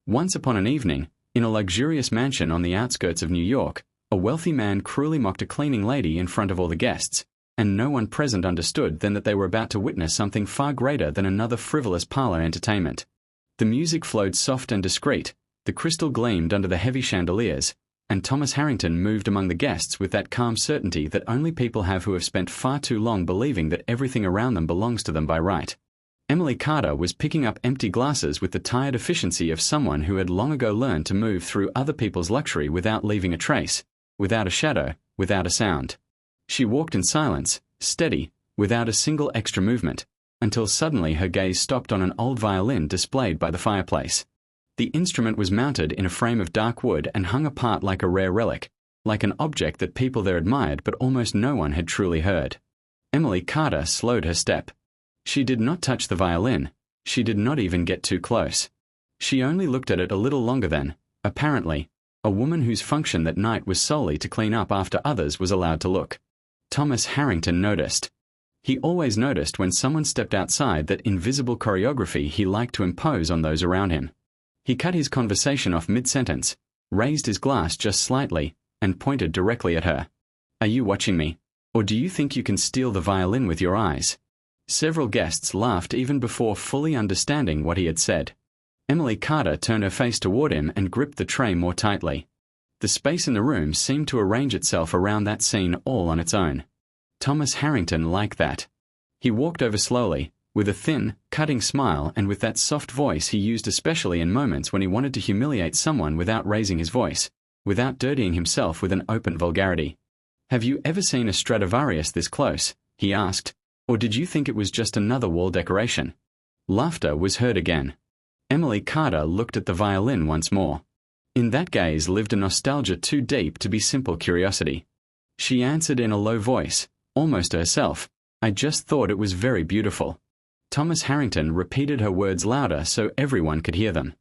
Once upon an evening, in a luxurious mansion on the outskirts of New York, a wealthy man cruelly mocked a cleaning lady in front of all the guests, and no one present understood then that they were about to witness something far greater than another frivolous parlor entertainment. The music flowed soft and discreet, the crystal gleamed under the heavy chandeliers, and Thomas Harrington moved among the guests with that calm certainty that only people have who have spent far too long believing that everything around them belongs to them by right. Emily Carter was picking up empty glasses with the tired efficiency of someone who had long ago learned to move through other people's luxury without leaving a trace, without a shadow, without a sound. She walked in silence, steady, without a single extra movement, until suddenly her gaze stopped on an old violin displayed by the fireplace. The instrument was mounted in a frame of dark wood and hung apart like a rare relic, like an object that people there admired but almost no one had truly heard. Emily Carter slowed her step. She did not touch the violin. She did not even get too close. She only looked at it a little longer then, apparently, a woman whose function that night was solely to clean up after others was allowed to look. Thomas Harrington noticed. He always noticed when someone stepped outside that invisible choreography he liked to impose on those around him. He cut his conversation off mid-sentence, raised his glass just slightly, and pointed directly at her. "Are you watching me? Or do you think you can steal the violin with your eyes?" Several guests laughed even before fully understanding what he had said. Emily Carter turned her face toward him and gripped the tray more tightly. The space in the room seemed to arrange itself around that scene all on its own. Thomas Harrington liked that. He walked over slowly, with a thin, cutting smile and with that soft voice he used especially in moments when he wanted to humiliate someone without raising his voice, without dirtying himself with an open vulgarity. "Have you ever seen a Stradivarius this close?" he asked. "Or did you think it was just another wall decoration?" Laughter was heard again. Emily Carter looked at the violin once more. In that gaze lived a nostalgia too deep to be simple curiosity. She answered in a low voice, almost to herself, "I just thought it was very beautiful." Thomas Harrington repeated her words louder so everyone could hear them.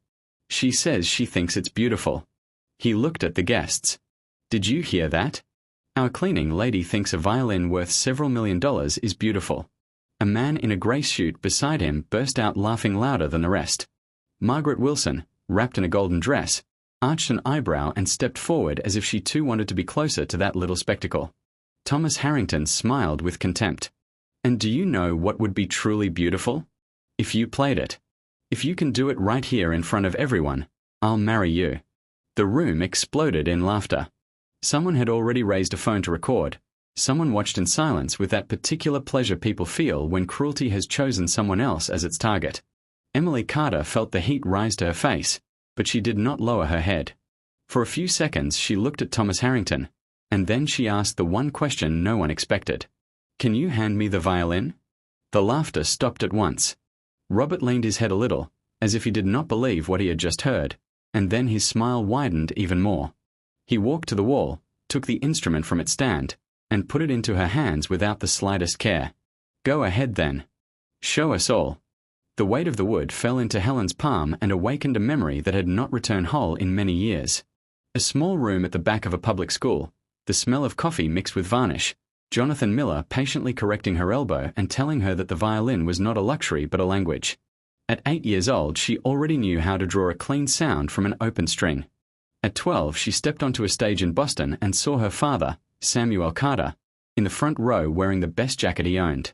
"She says she thinks it's beautiful." He looked at the guests. "Did you hear that? Our cleaning lady thinks a violin worth several $1,000,000 is beautiful." A man in a grey suit beside him burst out laughing louder than the rest. Margaret Wilson, wrapped in a golden dress, arched an eyebrow and stepped forward as if she too wanted to be closer to that little spectacle. Thomas Harrington smiled with contempt. "And do you know what would be truly beautiful? If you played it. If you can do it right here in front of everyone, I'll marry you." The room exploded in laughter. Someone had already raised a phone to record. Someone watched in silence with that particular pleasure people feel when cruelty has chosen someone else as its target. Emily Carter felt the heat rise to her face, but she did not lower her head. For a few seconds she looked at Thomas Harrington, and then she asked the one question no one expected. "Can you hand me the violin?" The laughter stopped at once. Robert leaned his head a little, as if he did not believe what he had just heard, and then his smile widened even more. He walked to the wall, took the instrument from its stand, and put it into her hands without the slightest care. "Go ahead then. Show us all." The weight of the wood fell into Helen's palm and awakened a memory that had not returned whole in many years. A small room at the back of a public school, the smell of coffee mixed with varnish, Jonathan Miller patiently correcting her elbow and telling her that the violin was not a luxury but a language. At 8 years old, she already knew how to draw a clean sound from an open string. At 12, she stepped onto a stage in Boston and saw her father, Samuel Carter, in the front row wearing the best jacket he owned.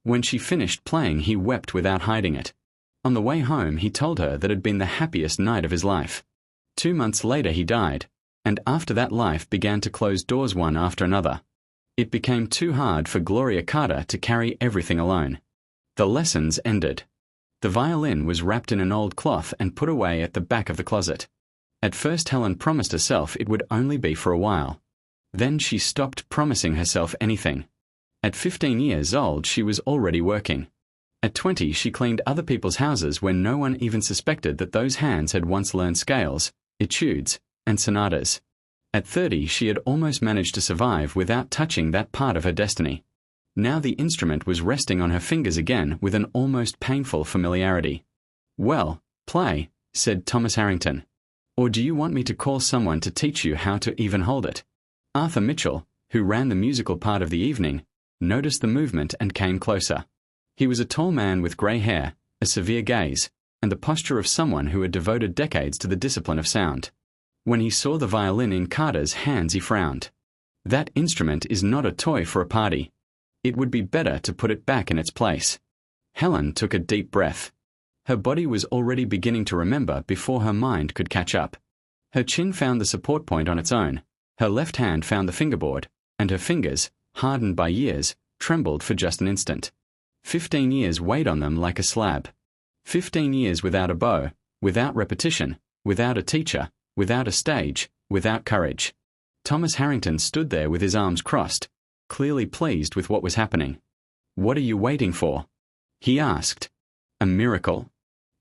When she finished playing, he wept without hiding it. On the way home, he told her that it had been the happiest night of his life. 2 months later, he died, and after that life began to close doors one after another. It became too hard for Gloria Carter to carry everything alone. The lessons ended. The violin was wrapped in an old cloth and put away at the back of the closet. At first Helen promised herself it would only be for a while. Then she stopped promising herself anything. At 15 years old she was already working. At 20 she cleaned other people's houses when no one even suspected that those hands had once learned scales, etudes, and sonatas. At 30 she had almost managed to survive without touching that part of her destiny. Now the instrument was resting on her fingers again with an almost painful familiarity. "Well, play," said Thomas Harrington. "Or do you want me to call someone to teach you how to even hold it?" Arthur Mitchell, who ran the musical part of the evening, noticed the movement and came closer. He was a tall man with grey hair, a severe gaze, and the posture of someone who had devoted decades to the discipline of sound. When he saw the violin in Carter's hands, he frowned. That instrument is not a toy for a party. It would be better to put it back in its place. Helen took a deep breath. Her body was already beginning to remember before her mind could catch up. Her chin found the support point on its own, her left hand found the fingerboard, and her fingers, hardened by years, trembled for just an instant. 15 years weighed on them like a slab. 15 years without a bow, without repetition, without a teacher, without a stage, without courage. Thomas Harrington stood there with his arms crossed, clearly pleased with what was happening. "What are you waiting for?" he asked. "A miracle."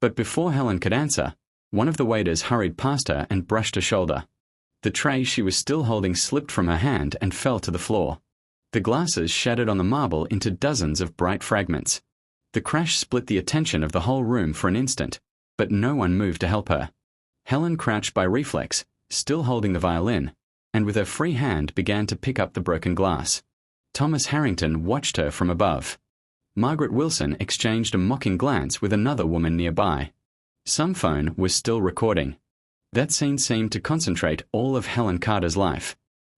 But before Helen could answer, one of the waiters hurried past her and brushed her shoulder. The tray she was still holding slipped from her hand and fell to the floor. The glasses shattered on the marble into dozens of bright fragments. The crash split the attention of the whole room for an instant, but no one moved to help her. Helen crouched by reflex, still holding the violin, and with her free hand began to pick up the broken glass. Thomas Harrington watched her from above. Margaret Wilson exchanged a mocking glance with another woman nearby. Some phone was still recording. That scene seemed to concentrate all of Helen Carter's life.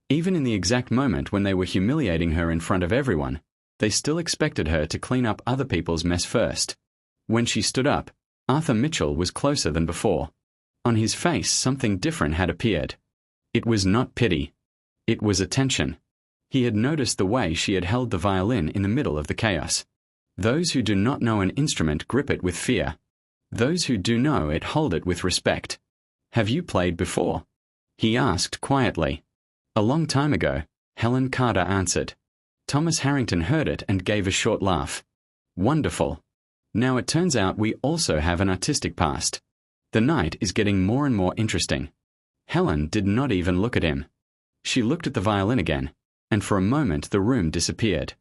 Even in the exact moment when they were humiliating her in front of everyone, they still expected her to clean up other people's mess first. When she stood up, Arthur Mitchell was closer than before. On his face, something different had appeared. It was not pity. It was attention. He had noticed the way she had held the violin in the middle of the chaos. Those who do not know an instrument grip it with fear. Those who do know it hold it with respect. "Have you played before?" he asked quietly. "A long time ago," Helen Carter answered. Thomas Harrington heard it and gave a short laugh. "Wonderful. Now it turns out we also have an artistic past. The night is getting more and more interesting." Helen did not even look at him. She looked at the violin again, and for a moment the room disappeared.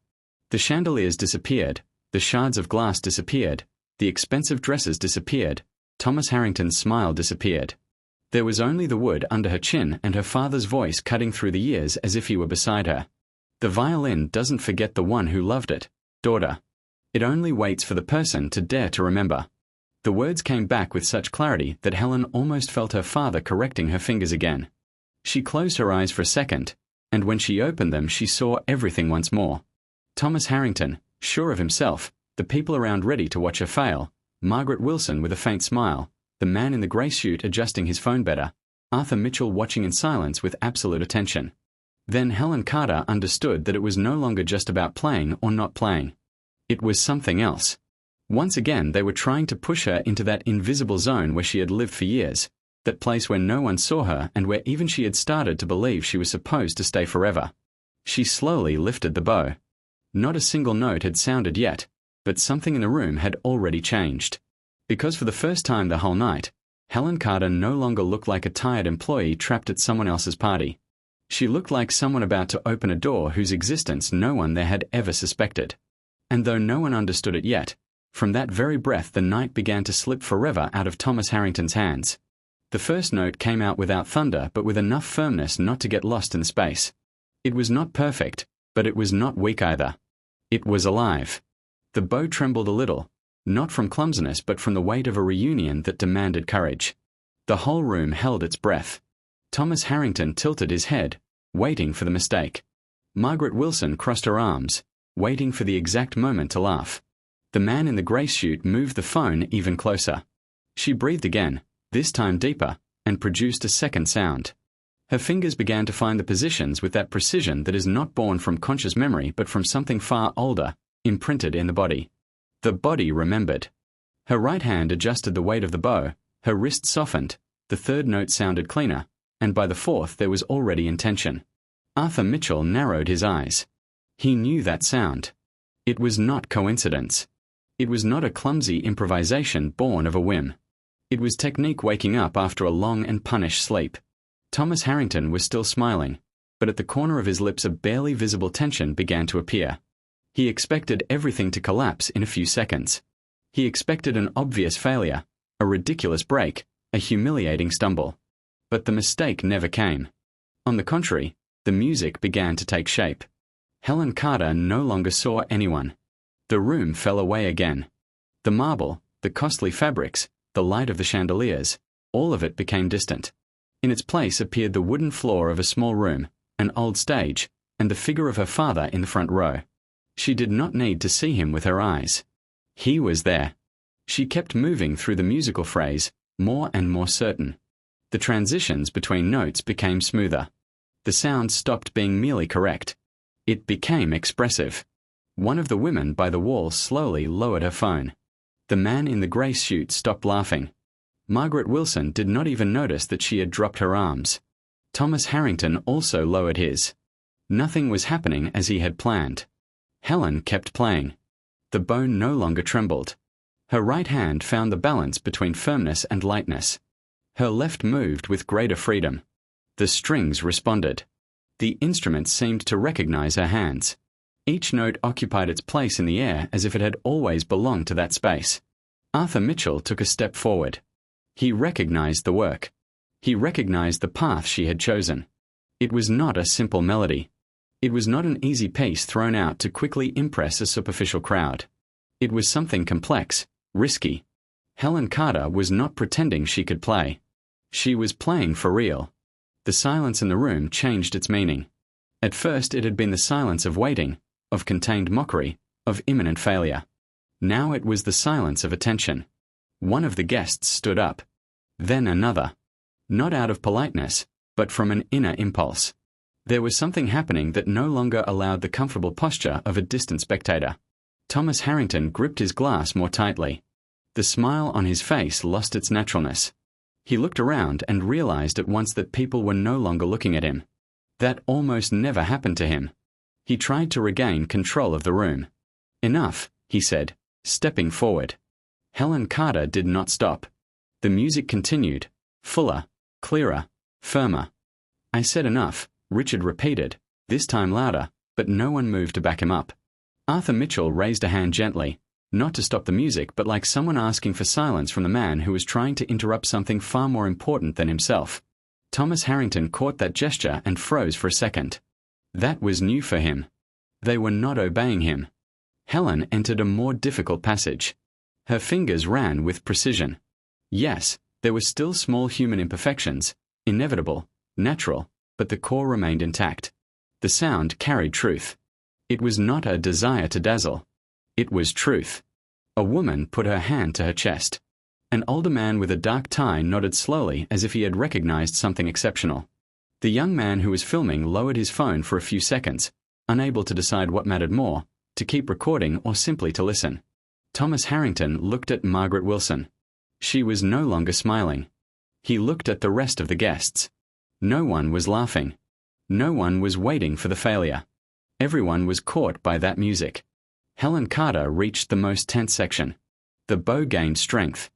The chandeliers disappeared, the shards of glass disappeared, the expensive dresses disappeared, Thomas Harrington's smile disappeared. There was only the wood under her chin and her father's voice cutting through the years as if he were beside her. "The violin doesn't forget the one who loved it, daughter. It only waits for the person to dare to remember." The words came back with such clarity that Helen almost felt her father correcting her fingers again. She closed her eyes for a second, and when she opened them she saw everything once more. Thomas Harrington, sure of himself, the people around ready to watch her fail, Margaret Wilson with a faint smile, the man in the grey suit adjusting his phone better, Arthur Mitchell watching in silence with absolute attention. Then Helen Carter understood that it was no longer just about playing or not playing. It was something else. Once again they were trying to push her into that invisible zone where she had lived for years, that place where no one saw her and where even she had started to believe she was supposed to stay forever. She slowly lifted the bow. Not a single note had sounded yet, but something in the room had already changed. Because for the first time the whole night, Helen Carter no longer looked like a tired employee trapped at someone else's party. She looked like someone about to open a door whose existence no one there had ever suspected. And though no one understood it yet, from that very breath the night began to slip forever out of Thomas Harrington's hands. The first note came out without thunder but with enough firmness not to get lost in space. It was not perfect, but it was not weak either. It was alive. The bow trembled a little, not from clumsiness but from the weight of a reunion that demanded courage. The whole room held its breath. Thomas Harrington tilted his head, waiting for the mistake. Margaret Wilson crossed her arms, waiting for the exact moment to laugh. The man in the grey suit moved the phone even closer. She breathed again, this time deeper, and produced a second sound. Her fingers began to find the positions with that precision that is not born from conscious memory but from something far older, imprinted in the body. The body remembered. Her right hand adjusted the weight of the bow, her wrist softened, the third note sounded cleaner, and by the fourth there was already intention. Arthur Mitchell narrowed his eyes. He knew that sound. It was not coincidence. It was not a clumsy improvisation born of a whim. It was technique waking up after a long and punished sleep. Thomas Harrington was still smiling, but at the corner of his lips a barely visible tension began to appear. He expected everything to collapse in a few seconds. He expected an obvious failure, a ridiculous break, a humiliating stumble. But the mistake never came. On the contrary, the music began to take shape. Helen Carter no longer saw anyone. The room fell away again. The marble, the costly fabrics, the light of the chandeliers, all of it became distant. In its place appeared the wooden floor of a small room, an old stage, and the figure of her father in the front row. She did not need to see him with her eyes. He was there. She kept moving through the musical phrase, more and more certain. The transitions between notes became smoother. The sound stopped being merely correct. It became expressive. One of the women by the wall slowly lowered her phone. The man in the grey suit stopped laughing. Margaret Wilson did not even notice that she had dropped her arms. Thomas Harrington also lowered his. Nothing was happening as he had planned. Helen kept playing. The bow no longer trembled. Her right hand found the balance between firmness and lightness. Her left moved with greater freedom. The strings responded. The instrument seemed to recognize her hands. Each note occupied its place in the air as if it had always belonged to that space. Arthur Mitchell took a step forward. He recognized the work. He recognized the path she had chosen. It was not a simple melody. It was not an easy piece thrown out to quickly impress a superficial crowd. It was something complex, risky. Helen Carter was not pretending she could play. She was playing for real. The silence in the room changed its meaning. At first it had been the silence of waiting, of contained mockery, of imminent failure. Now it was the silence of attention. One of the guests stood up. Then another. Not out of politeness, but from an inner impulse. There was something happening that no longer allowed the comfortable posture of a distant spectator. Thomas Harrington gripped his glass more tightly. The smile on his face lost its naturalness. He looked around and realized at once that people were no longer looking at him. That almost never happened to him. He tried to regain control of the room. "Enough," he said, stepping forward. Helen Carter did not stop. The music continued, fuller, clearer, firmer. "I said enough," Richard repeated, this time louder, but no one moved to back him up. Arthur Mitchell raised a hand gently, not to stop the music but like someone asking for silence from the man who was trying to interrupt something far more important than himself. Thomas Harrington caught that gesture and froze for a second. That was new for him. They were not obeying him. Helen entered a more difficult passage. Her fingers ran with precision. Yes, there were still small human imperfections, inevitable, natural, but the core remained intact. The sound carried truth. It was not a desire to dazzle. It was truth. A woman put her hand to her chest. An older man with a dark tie nodded slowly as if he had recognized something exceptional. The young man who was filming lowered his phone for a few seconds, unable to decide what mattered more, to keep recording or simply to listen. Thomas Harrington looked at Margaret Wilson. She was no longer smiling. He looked at the rest of the guests. No one was laughing. No one was waiting for the failure. Everyone was caught by that music. Helen Carter reached the most tense section. The bow gained strength.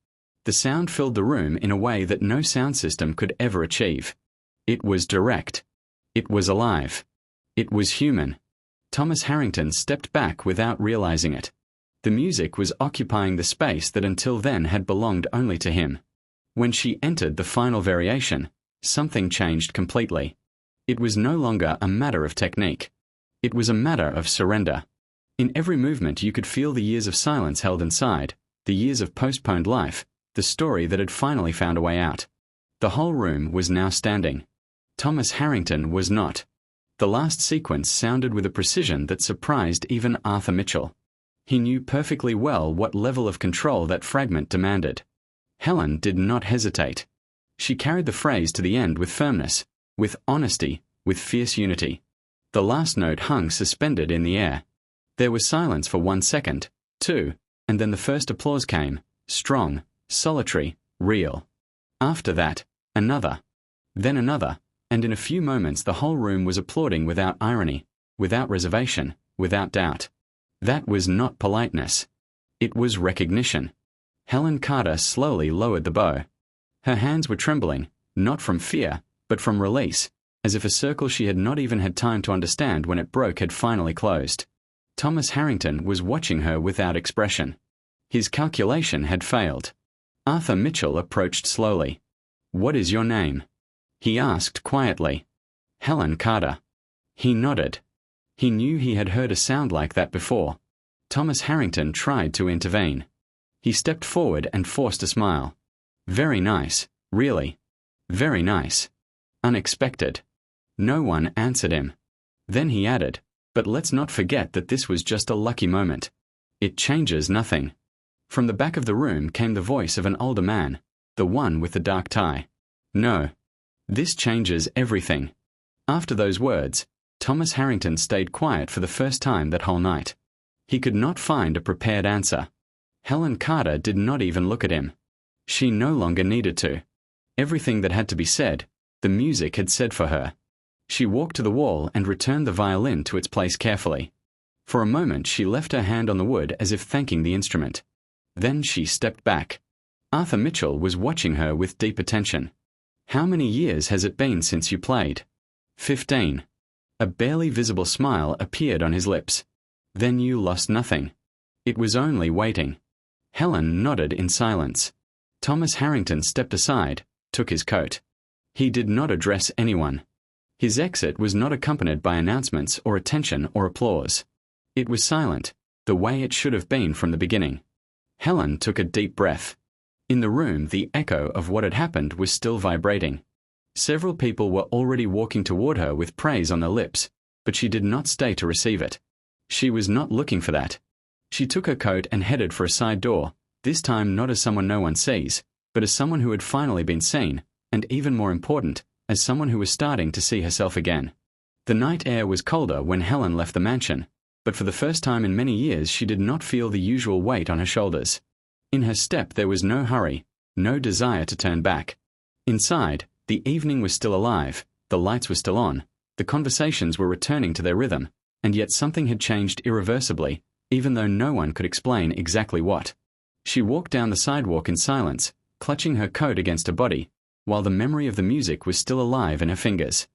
The sound filled the room in a way that no sound system could ever achieve. It was direct. It was alive. It was human. Thomas Harrington stepped back without realizing it. The music was occupying the space that until then had belonged only to him. When she entered the final variation, something changed completely. It was no longer a matter of technique. It was a matter of surrender. In every movement you could feel the years of silence held inside, the years of postponed life, the story that had finally found a way out. The whole room was now standing. Thomas Harrington was not. The last sequence sounded with a precision that surprised even Arthur Mitchell. He knew perfectly well what level of control that fragment demanded. Helen did not hesitate. She carried the phrase to the end with firmness, with honesty, with fierce unity. The last note hung suspended in the air. There was silence for 1 second, 2, and then the first applause came, strong, solitary, real. After that, another. Then another, and in a few moments the whole room was applauding without irony, without reservation, without doubt. That was not politeness. It was recognition. Helen Carter slowly lowered the bow. Her hands were trembling, not from fear, but from release, as if a circle she had not even had time to understand when it broke had finally closed. Thomas Harrington was watching her without expression. His calculation had failed. Arthur Mitchell approached slowly. "What is your name?" he asked quietly. "Helen Carter." He nodded. He knew he had heard a sound like that before. Thomas Harrington tried to intervene. He stepped forward and forced a smile. Very nice, really. Very nice. Unexpected. No one answered him. Then he added, but let's not forget that this was just a lucky moment. It changes nothing. From the back of the room came the voice of an older man, the one with the dark tie. No. This changes everything. After those words, Thomas Harrington stayed quiet for the first time that whole night. He could not find a prepared answer. Helen Carter did not even look at him. She no longer needed to. Everything that had to be said, the music had said for her. She walked to the wall and returned the violin to its place carefully. For a moment she left her hand on the wood as if thanking the instrument. Then she stepped back. Arthur Mitchell was watching her with deep attention. How many years has it been since you played? 15. A barely visible smile appeared on his lips. Then you lost nothing. It was only waiting. Helen nodded in silence. Thomas Harrington stepped aside, took his coat. He did not address anyone. His exit was not accompanied by announcements or attention or applause. It was silent, the way it should have been from the beginning. Helen took a deep breath. In the room, the echo of what had happened was still vibrating. Several people were already walking toward her with praise on their lips, but she did not stay to receive it. She was not looking for that. She took her coat and headed for a side door, this time not as someone no one sees, but as someone who had finally been seen, and even more important, as someone who was starting to see herself again. The night air was colder when Helen left the mansion, but for the first time in many years she did not feel the usual weight on her shoulders. In her step there was no hurry, no desire to turn back. Inside, the evening was still alive, the lights were still on, the conversations were returning to their rhythm, and yet something had changed irreversibly, even though no one could explain exactly what. She walked down the sidewalk in silence, clutching her coat against her body, while the memory of the music was still alive in her fingers.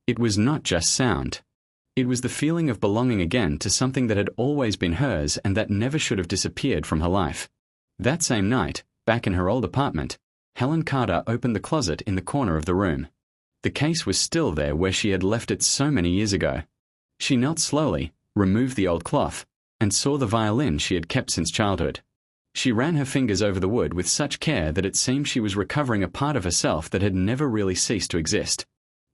It was not just sound. It was the feeling of belonging again to something that had always been hers and that never should have disappeared from her life. That same night, back in her old apartment, Helen Carter opened the closet in the corner of the room. The case was still there where she had left it so many years ago. She knelt slowly, removed the old cloth, and saw the violin she had kept since childhood. She ran her fingers over the wood with such care that it seemed she was recovering a part of herself that had never really ceased to exist.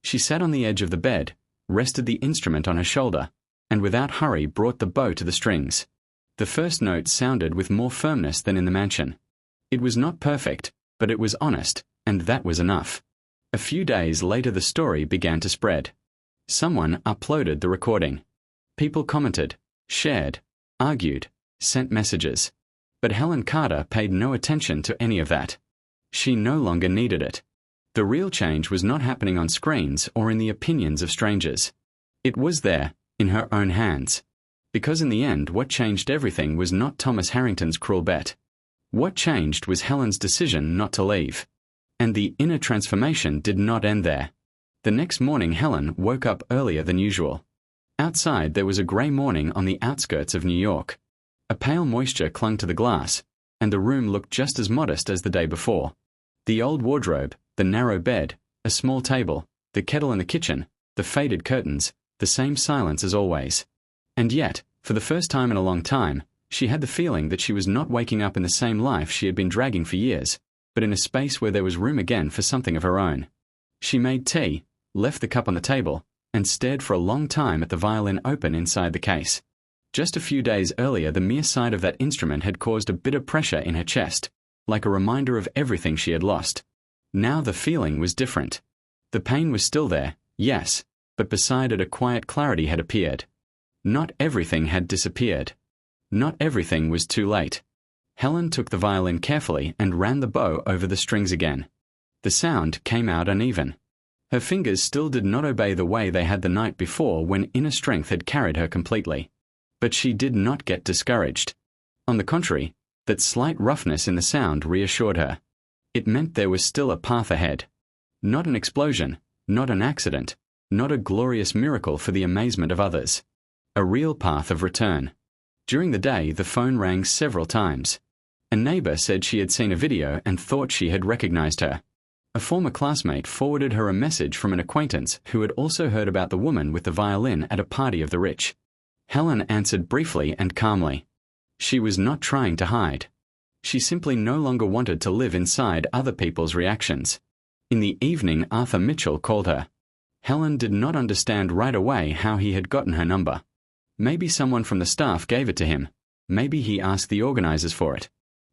She sat on the edge of the bed, rested the instrument on her shoulder, and without hurry brought the bow to the strings. The first note sounded with more firmness than in the mansion. It was not perfect, but it was honest, and that was enough. A few days later the story began to spread. Someone uploaded the recording. People commented, shared, argued, sent messages. But Helen Carter paid no attention to any of that. She no longer needed it. The real change was not happening on screens or in the opinions of strangers. It was there, in her own hands. Because in the end, what changed everything was not Thomas Harrington's cruel bet. What changed was Helen's decision not to leave. And the inner transformation did not end there. The next morning Helen woke up earlier than usual. Outside there was a grey morning on the outskirts of New York. A pale moisture clung to the glass, and the room looked just as modest as the day before. The old wardrobe, the narrow bed, a small table, the kettle in the kitchen, the faded curtains, the same silence as always. And yet, for the first time in a long time, she had the feeling that she was not waking up in the same life she had been dragging for years, but in a space where there was room again for something of her own. She made tea, left the cup on the table, and stared for a long time at the violin open inside the case. Just a few days earlier, the mere sight of that instrument had caused a bitter pressure in her chest, like a reminder of everything she had lost. Now the feeling was different. The pain was still there, yes, but beside it a quiet clarity had appeared. Not everything had disappeared. Not everything was too late. Helen took the violin carefully and ran the bow over the strings again. The sound came out uneven. Her fingers still did not obey the way they had the night before when inner strength had carried her completely. But she did not get discouraged. On the contrary, that slight roughness in the sound reassured her. It meant there was still a path ahead. Not an explosion, not an accident, not a glorious miracle for the amazement of others. A real path of return. During the day, the phone rang several times. A neighbor said she had seen a video and thought she had recognized her. A former classmate forwarded her a message from an acquaintance who had also heard about the woman with the violin at a party of the rich. Helen answered briefly and calmly. She was not trying to hide. She simply no longer wanted to live inside other people's reactions. In the evening, Arthur Mitchell called her. Helen did not understand right away how he had gotten her number. Maybe someone from the staff gave it to him. Maybe he asked the organizers for it.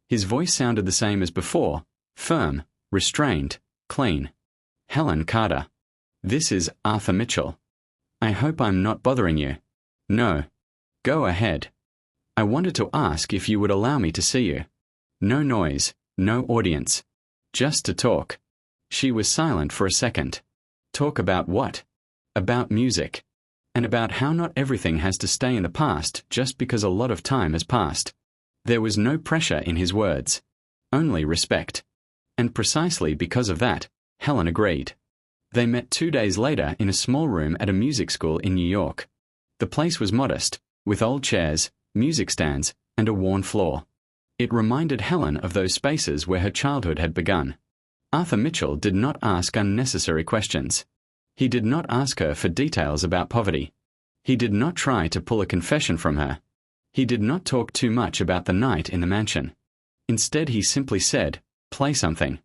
His voice sounded the same as before, firm, restrained, clean. Helen Carter. This is Arthur Mitchell. I hope I'm not bothering you. No. Go ahead. I wanted to ask if you would allow me to see you. No noise, no audience. Just to talk. She was silent for a second. Talk about what? About music. And about how not everything has to stay in the past just because a lot of time has passed. There was no pressure in his words. Only respect. And precisely because of that, Helen agreed. They met 2 days later in a small room at a music school in New York. The place was modest, with old chairs, music stands, and a worn floor. It reminded Helen of those spaces where her childhood had begun. Arthur Mitchell did not ask unnecessary questions. He did not ask her for details about poverty. He did not try to pull a confession from her. He did not talk too much about the night in the mansion. Instead, he simply said, "Play something.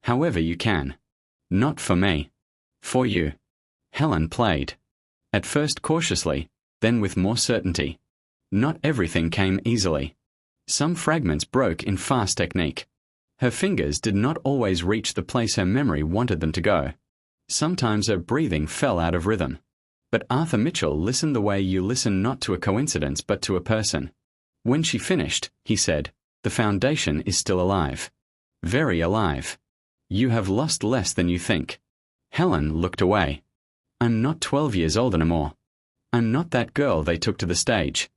However you can. Not for me. For you." Helen played. At first cautiously, then with more certainty. Not everything came easily. Some fragments broke in fast technique. Her fingers did not always reach the place her memory wanted them to go. Sometimes her breathing fell out of rhythm. But Arthur Mitchell listened the way you listen not to a coincidence but to a person. When she finished, he said, "The foundation is still alive. Very alive. You have lost less than you think." Helen looked away. "I'm not 12 years old anymore. I'm not that girl they took to the stage."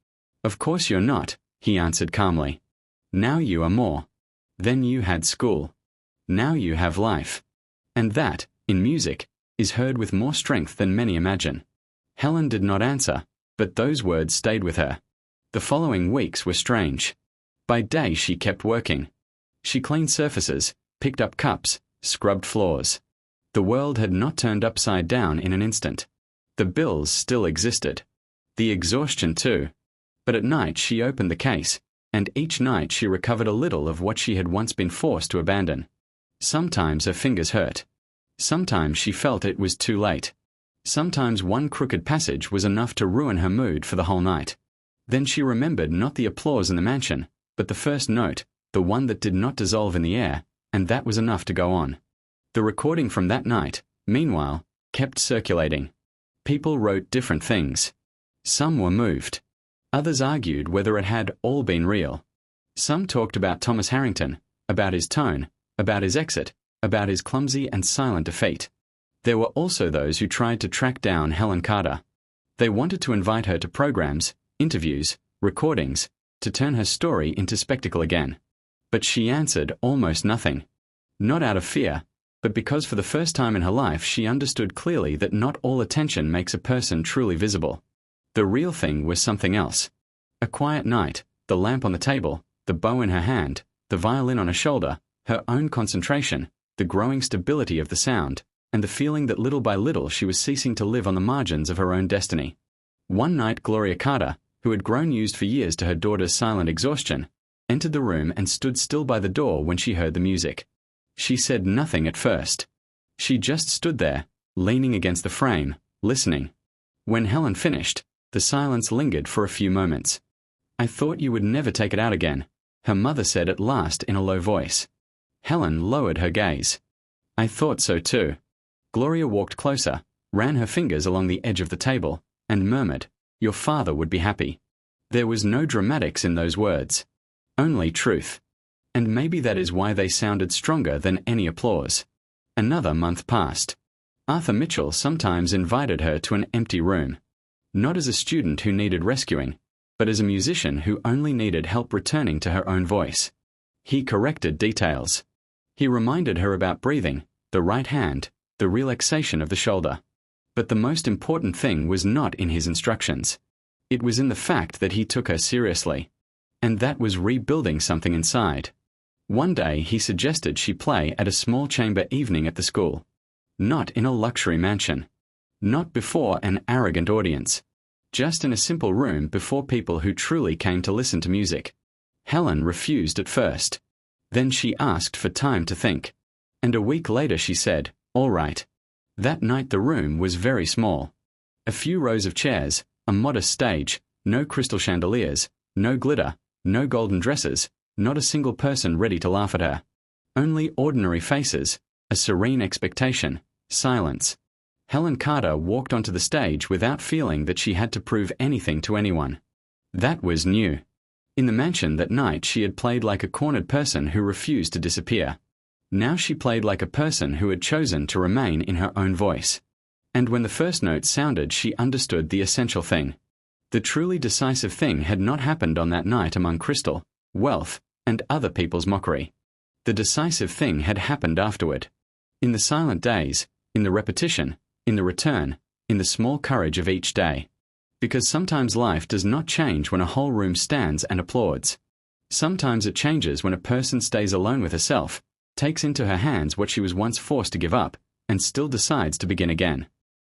"Of course you're not," he answered calmly. "Now you are more. Then you had school. Now you have life. And that, in music, is heard with more strength than many imagine." Helen did not answer, but those words stayed with her. The following weeks were strange. By day she kept working. She cleaned surfaces, picked up cups, scrubbed floors. The world had not turned upside down in an instant. The bills still existed. The exhaustion too. But at night she opened the case, and each night she recovered a little of what she had once been forced to abandon. Sometimes her fingers hurt. Sometimes she felt it was too late. Sometimes one crooked passage was enough to ruin her mood for the whole night. Then she remembered not the applause in the mansion, but the first note, the one that did not dissolve in the air, and that was enough to go on. The recording from that night, meanwhile, kept circulating. People wrote different things. Some were moved. Others argued whether it had all been real. Some talked about Thomas Harrington, about his tone, about his exit, about his clumsy and silent defeat. There were also those who tried to track down Helen Carter. They wanted to invite her to programs, interviews, recordings, to turn her story into spectacle again. But she answered almost nothing. Not out of fear, but because for the first time in her life she understood clearly that not all attention makes a person truly visible. The real thing was something else. A quiet night, the lamp on the table, the bow in her hand, the violin on her shoulder, her own concentration, the growing stability of the sound, and the feeling that little by little she was ceasing to live on the margins of her own destiny. One night Gloria Carter, who had grown used for years to her daughter's silent exhaustion, entered the room and stood still by the door when she heard the music. She said nothing at first. She just stood there, leaning against the frame, listening. When Helen finished, the silence lingered for a few moments. "I thought you would never take it out again," her mother said at last in a low voice. Helen lowered her gaze. "I thought so too." Gloria walked closer, ran her fingers along the edge of the table, and murmured, "Your father would be happy." There was no dramatics in those words. Only truth. And maybe that is why they sounded stronger than any applause. Another month passed. Arthur Mitchell sometimes invited her to an empty room. Not as a student who needed rescuing, but as a musician who only needed help returning to her own voice. He corrected details. He reminded her about breathing, the right hand, the relaxation of the shoulder. But the most important thing was not in his instructions. It was in the fact that he took her seriously. And that was rebuilding something inside. One day he suggested she play at a small chamber evening at the school. Not in a luxury mansion. Not before an arrogant audience. Just in a simple room before people who truly came to listen to music. Helen refused at first. Then she asked for time to think. And a week later she said, "All right." That night the room was very small. A few rows of chairs, a modest stage, no crystal chandeliers, no glitter, no golden dresses, not a single person ready to laugh at her. Only ordinary faces, a serene expectation, silence. Helen Carter walked onto the stage without feeling that she had to prove anything to anyone. That was new. In the mansion that night she had played like a cornered person who refused to disappear. Now she played like a person who had chosen to remain in her own voice. And when the first note sounded, she understood the essential thing. The truly decisive thing had not happened on that night among crystal, wealth, and other people's mockery. The decisive thing had happened afterward. In the silent days, in the repetition, in the return, in the small courage of each day. Because sometimes life does not change when a whole room stands and applauds. Sometimes it changes when a person stays alone with herself, takes into her hands what she was once forced to give up, and still decides to begin again.